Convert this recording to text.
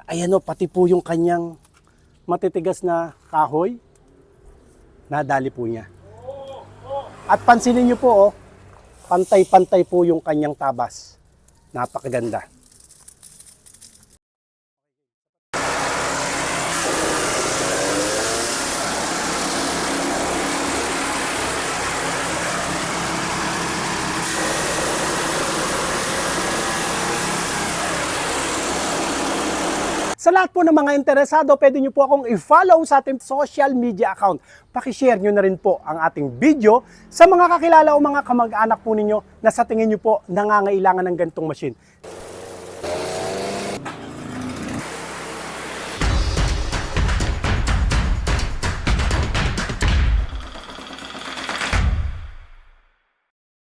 Ayan o, pati po yung kanyang matitigas na kahoy, nadali po niya. At pansinin niyo po, oh, pantay-pantay po yung kanyang tabas. Napakaganda. Sa lahat po ng mga interesado, pwede nyo po akong i-follow sa ating social media account. Pakishare nyo na rin po ang ating video sa mga kakilala o mga kamag-anak po ninyo na sa tingin nyo po nangangailangan ng ganitong machine.